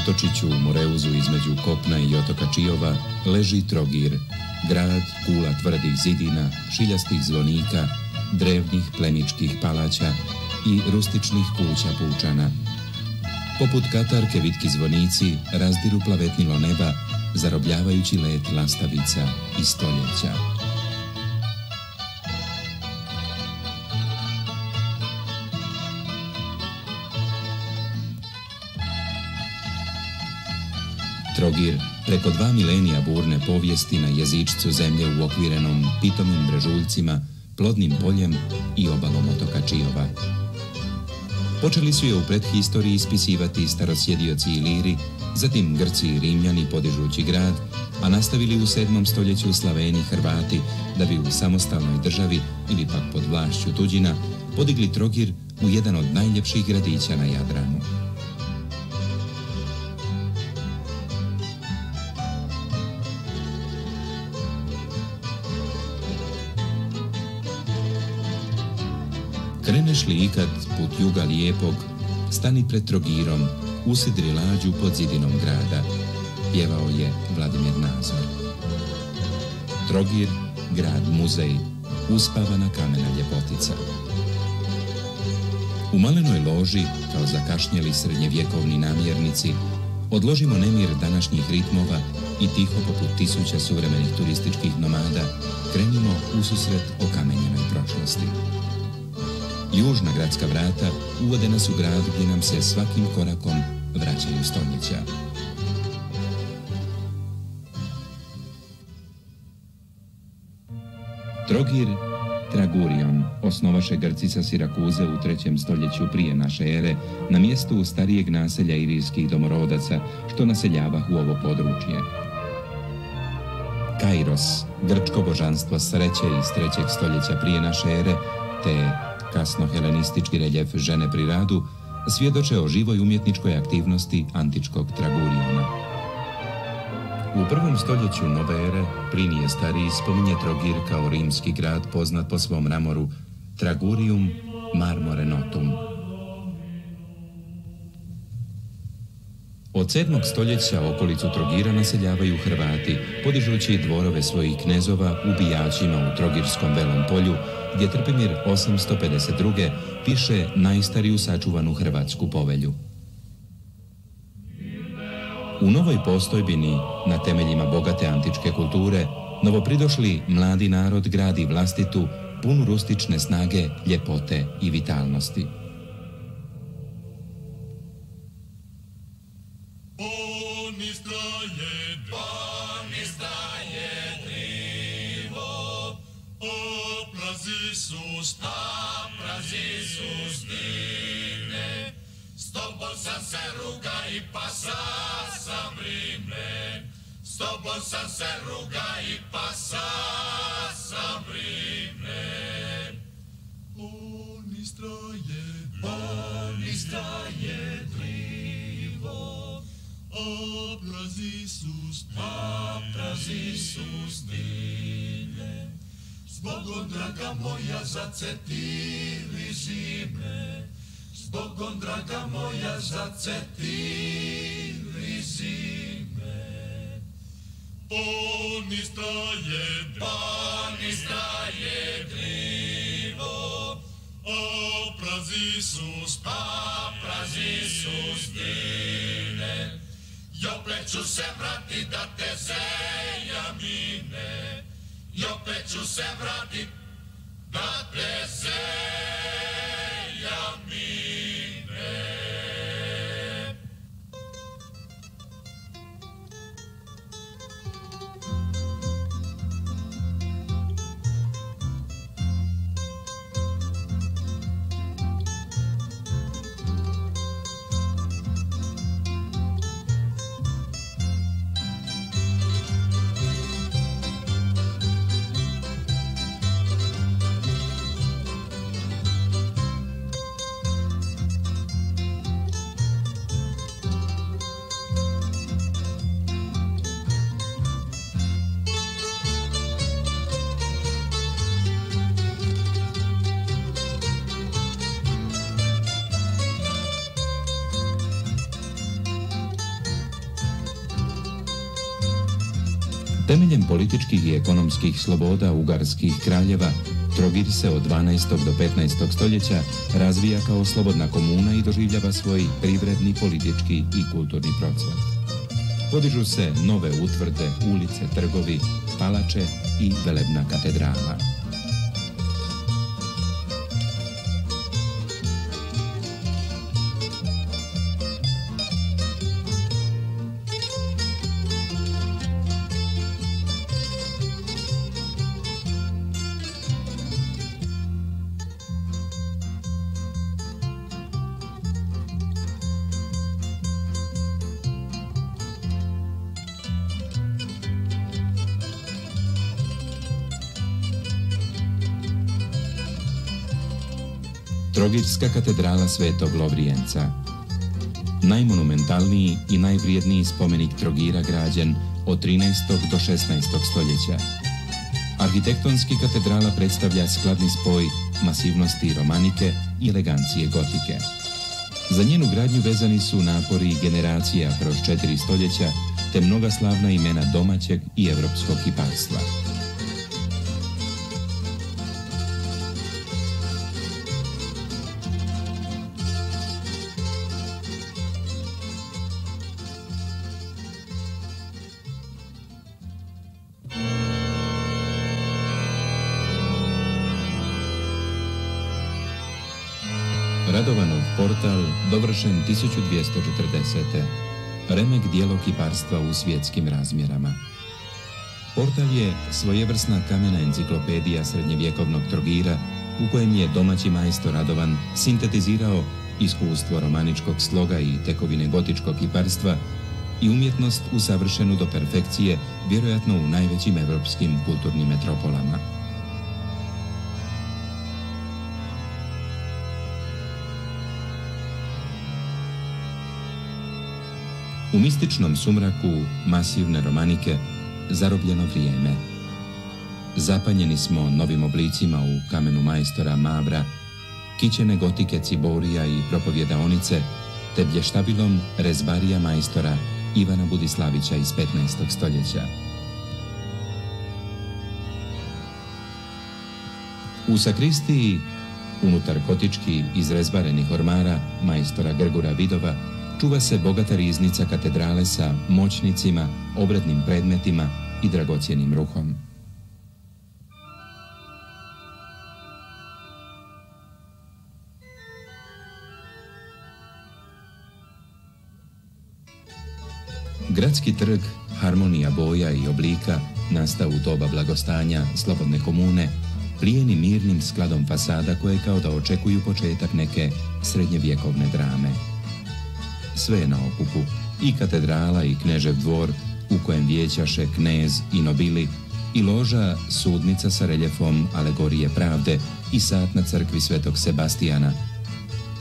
otočiću u Moreuzu između Kopna i otoka Čiova leži Trogir, grad kula tvrdih zidina, šiljastih zvonika, drevnih plemičkih palača i rustičnih kuća pučana. Poput katarke vitki zvonici razdiru plavetnilo neba, zarobljavajući let lastavica i stoljeća. Trogir, preko 2 milenija burne povijesti na jezičcu zemlje uokvirenom pitomim brežuljcima, plodnim poljem i obalom otoka Čiova. Počeli su je u prethistoriji ispisivati starosjedioci Iliri, zatim Grci i Rimljani podižući grad, a nastavili u 7. stoljeću Slaveni i Hrvati, da bi u samostalnoj državi ili pak pod vlašću tuđina podigli Trogir u jedan od najljepših gradića na Jadranu. Kreneš li ikad put juga lijepog, stani pred Trogirom, usidri lađu pod zidinom grada, pjevao je Vladimir Nazor. Trogir, grad muzej, uspavana kamena ljepotica. U malenoj loži, kao zakašnjeli srednjevjekovni namjernici, odložimo nemir današnjih ritmova i tiho poput tisuća suvremenih turističkih nomada krenimo ususret okamenjenoj prošlosti. Južna gradska vrata uvode nas u grad gdje nam se svakim korakom vraćaju stoljeća. Trogir, Tragurion, osnovaše Grci sa Sirakuze u 3. stoljeću prije naše ere na mjestu starijeg naselja irijskih domorodaca što naseljavah u ovo područje. Kairos, grčko božanstvo sreće iz 3. stoljeća prije naše ere, te kasno helenistički reljef žene pri radu, svjedoče o živoj umjetničkoj aktivnosti antičkog Traguriona. U 1. stoljeću nove ere Plinije Stariji spominje Trogir kao rimski grad poznat po svom mramoru Tragurium marmore notum. Od 7. stoljeća okolicu Trogira naseljavaju Hrvati, podižući dvorove svojih knezova ubijačima u Trogirskom Velom polju, gdje Trpimir 852. piše najstariju sačuvanu hrvatsku povelju. U novoj postojbini, na temeljima bogate antičke kulture, novopridošli mladi narod gradi vlastitu, punu rustične snage, ljepote i vitalnosti. S tobom sam se ruga i pasa sam rimljen. S tobom sam se ruga i pasa sam rimljen. On istraje drivo, a prazi su stine. Zbogom, draga moja, zacetili zime. Zbogom, draga moja, zacetili zime. On istraje drivo, a prazi su stine. I opet ću se vrati da te zeja mine. I opet ću se vratit da te zeja mine. Temeljem političkih i ekonomskih sloboda ugarskih kraljeva, Trogir se od 12. do 15. stoljeća razvija kao slobodna komuna i doživljava svoj privredni, politički i kulturni procvat. Podižu se nove utvrde, ulice, trgovi, palače i velebna katedrala. Trogirska katedrala Svetog Lovrijenca. Najmonumentalniji i najvrijedniji spomenik Trogira građen od 13. do 16. stoljeća. Arhitektonski katedrala predstavlja skladni spoj masivnosti romanike i elegancije gotike. Za njenu gradnju vezani su napori generacija kroz 4 stoljeća te mnoga slavna imena domaćeg i evropskog kiparstva. Radovanov portal dovršen 1240. Remek dijelo kiparstva u svjetskim razmjerama. Portal je svojevrsna kamena enciklopedija srednjevjekovnog Trogira u kojem je domaći majstor Radovan sintetizirao iskustvo romaničkog sloga i tekovine gotičkog kiparstva i umjetnost usavršenu do perfekcije, vjerojatno u najvećim evropskim kulturnim metropolama. U mističnom sumraku masivne romanike zarobljeno vrijeme. Zapanjeni smo novim oblicima u kamenu majstora Mavra, kićene gotike Ciborija i propovjedaonice, te blještabilom rezbarija majstora Ivana Budislavića iz 15. stoljeća. U sakristiji, unutar gotički izrezbarenih ormara majstora Grgura Vidova, čuva se bogata riznica katedrale sa moćnicima, obrednim predmetima i dragocjenim ruhom. Gradski trg, harmonija boja i oblika, nastao u doba blagostanja slobodne komune, plijeni mirnim skladom fasada koje kao da očekuju početak neke srednjevjekovne drame. Sve je na okupu, i katedrala i knežev dvor u kojem vijećaše knez i nobili, i loža sudnica sa reljefom alegorije pravde i sat na crkvi Svetog Sebastijana,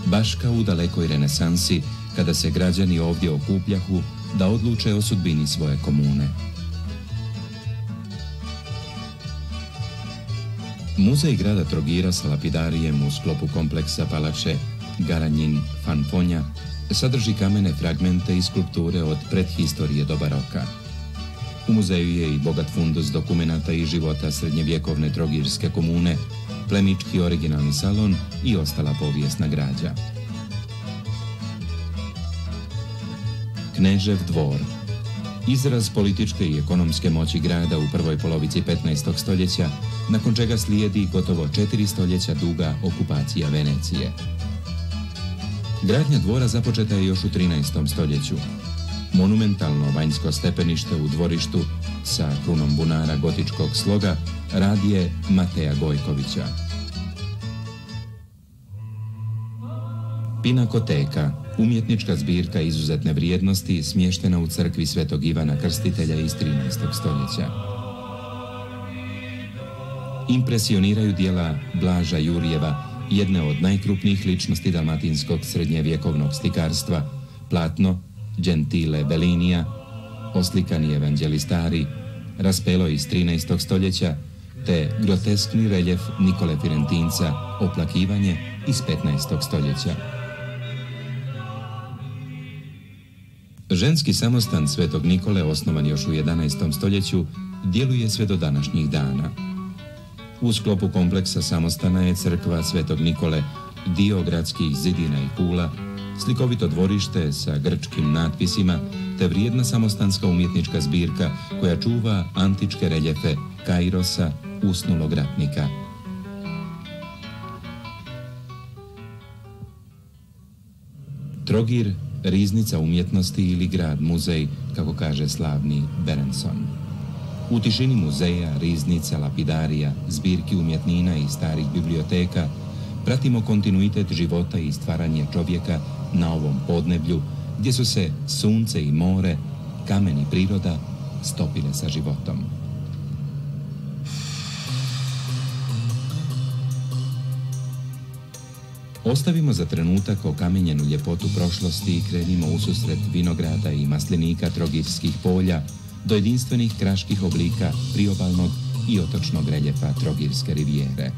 baš kao u dalekoj renesansi kada se građani ovdje okupljahu da odluče o sudbini svoje komune. Muzej grada Trogira sa lapidarijem u sklopu kompleksa palače Garanjin Fanfonja sadrži kamene fragmente i skulpture od predhistorije do baroka. U muzeju je i bogat fundus dokumenata i života srednjevjekovne trogirske komune, plemički originalni salon i ostala povijesna građa. Knežev dvor. Izraz političke i ekonomske moći grada u prvoj polovici 15. stoljeća, nakon čega slijedi gotovo 4 stoljeća duga okupacija Venecije. Gradnja dvora započeta je još u 13. stoljeću. Monumentalno vanjsko stepenište u dvorištu sa krunom bunara gotičkog sloga rad je Mateja Gojkovića. Pinakoteka, umjetnička zbirka izuzetne vrijednosti smještena u crkvi Svetog Ivana Krstitelja iz 13. stoljeća. Impresioniraju dijela Blaža Jurijeva, jedne od najkrupnijih ličnosti dalmatinskog srednjevjekovnog slikarstva, platno Gentile Bellinija, oslikani evanđelistari, Raspelo iz 13. stoljeća, te groteskni reljef Nikole Firentinca, Oplakivanje iz 15. stoljeća. Ženski samostan Svetog Nikole, osnovan još u 11. stoljeću, djeluje sve do današnjih dana. U sklopu kompleksa samostana je crkva Svetog Nikole, dio gradskih zidina i kula, slikovito dvorište sa grčkim natpisima te vrijedna samostanska umjetnička zbirka koja čuva antičke reljefe Kairosa, usnulog ratnika. Trogir, riznica umjetnosti ili grad muzej, kako kaže slavni Berenson. U tišini muzeja, riznica, lapidarija, zbirki umjetnina i starih biblioteka pratimo kontinuitet života i stvaranje čovjeka na ovom podneblju gdje su se sunce i more, kamen i priroda stopile sa životom. Ostavimo za trenutak okamenjenu ljepotu prošlosti i krenimo ususret vinograda i maslinika trogirskih polja do jedinstvenih kraških oblika priobalnog i otočnog reljefa Trogirske rivijere.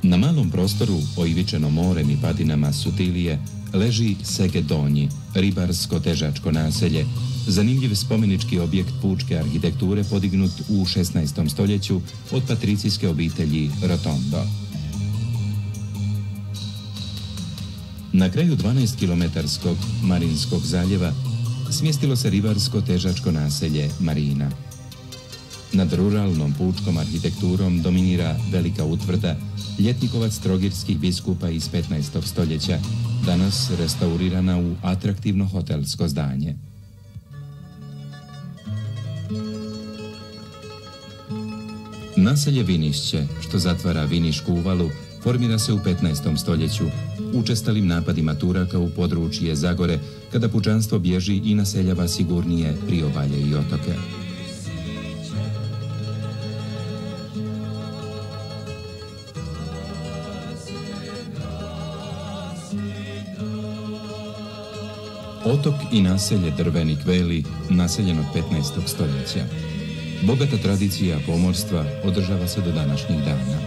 Na malom prostoru, oivičeno morem i padinama Sutilije, leži Sege Donji, ribarsko-težačko naselje, zanimljiv spomenički objekt pučke arhitekture podignut u 16. stoljeću od patricijske obitelji Rotondo. Na kraju 12-kilometarskog Marinskog zaljeva smjestilo se ribarsko-težačko naselje Marina. Nad ruralnom pučkom arhitekturom dominira velika utvrda, ljetnikovac trogirskih biskupa iz 15. stoljeća, danas restaurirana u atraktivno hotelsko zdanje. Naselje Vinišće, što zatvara Vinišku uvalu, formira se u 15. stoljeću, učestalim napadima Turaka u područje Zagore, kada pučanstvo bježi i naseljava sigurnije priobalje i otoke. Otok i naselje Drveni Kveli, naseljen od 15. stoljeća. Bogata tradicija pomorstva održava se do današnjih dana.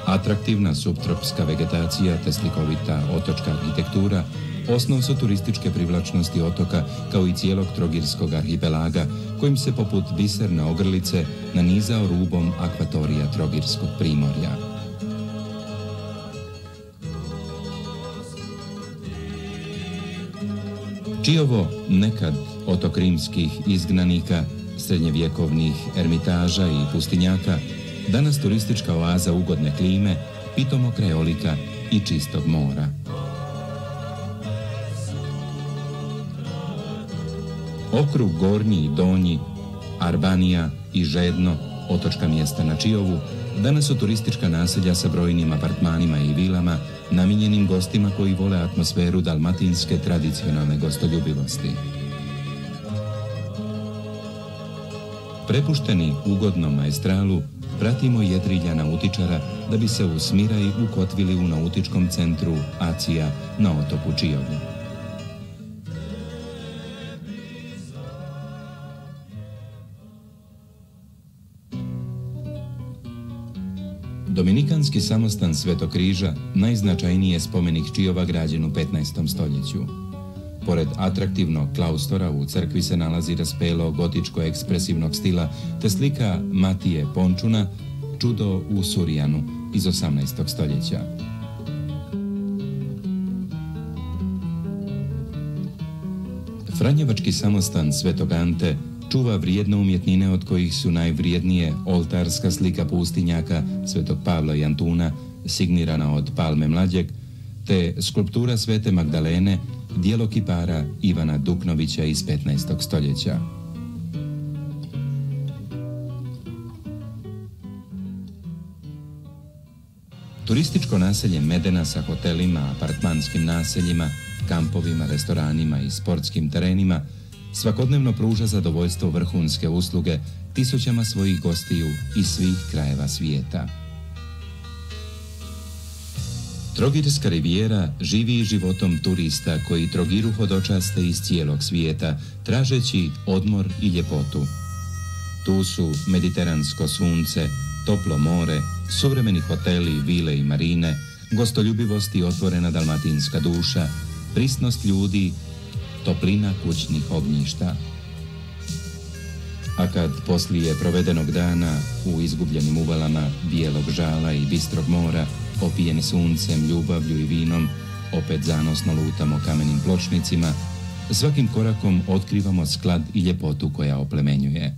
Atraktivna suptropska vegetacija te slikovita otočka arhitektura osnov su turističke privlačnosti otoka kao i cijelog trogirskog arhipelaga kojim se poput biserne ogrlice nanizao rubom akvatorija Trogirskog primorja. Čiovo, nekad otok rimskih izgnanika, srednjevjekovnih ermitaža i pustinjaka, danas turistička oaza ugodne klime, pitomog krajolika i čistog mora. Okrug Gornji i Donji, Arbanija i Žedno, otočka mjesta na Čiovu, danas su turistička naselja sa brojnim apartmanima i vilama, namijenjenim gostima koji vole atmosferu dalmatinske tradicionalne gostoljubivosti. Prepušteni ugodnom maestralu, pratimo jedrilja nautičara da bi se u Smiraj ukotvili u nautičkom centru Acija na otoku Čiovu. Dominikanski samostan Svetog Križa najznačajniji je spomenik Čiova građen u 15. stoljeću. Pored atraktivnog klaustora u crkvi se nalazi raspelo gotičko-ekspresivnog stila te slika Matije Pončuna, Čudo u Surijanu iz 18. stoljeća. Franjevački samostan Svetog Ante čuva vrijedne umjetnine od kojih su najvrijednije oltarska slika pustinjaka Svetog Pavla i Antuna, signirana od Palme Mlađeg, te skulptura Svete Magdalene, djelo kipara Ivana Duknovića iz 15. stoljeća. Turističko naselje Medena sa hotelima, apartmanskim naseljima, kampovima, restoranima i sportskim terenima svakodnevno pruža zadovoljstvo vrhunske usluge tisućama svojih gostiju iz svih krajeva svijeta. Trogirska rivijera živi životom turista koji Trogiru hodočaste iz cijelog svijeta, tražeći odmor i ljepotu. Tu su mediteransko sunce, toplo more, suvremeni hoteli, vile i marine, gostoljubivost i otvorena dalmatinska duša, prisnost ljudi, toplina kućnih ognjišta. A kad poslije provedenog dana u izgubljenim uvalama bijelog žala i bistrog mora, opijeni suncem, ljubavlju i vinom, opet zanosno lutamo kamenim pločnicima, svakim korakom otkrivamo sklad i ljepotu koja oplemenjuje.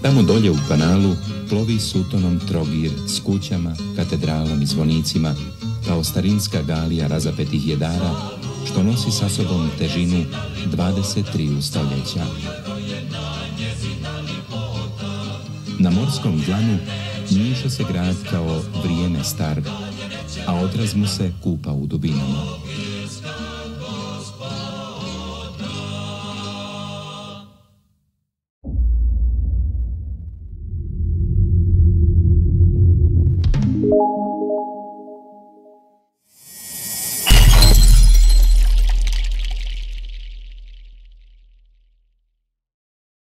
Tamo dolje u kanalu plovi sutonom Trogir s kućama, katedralom i zvonicima, kao starinska galija razapetih jedara, što nosi sa sobom težinu 23 stoljeća. Na morskom dlanu njiše se grad kao vrijeme star, a odraz mu se kupa u dubinama.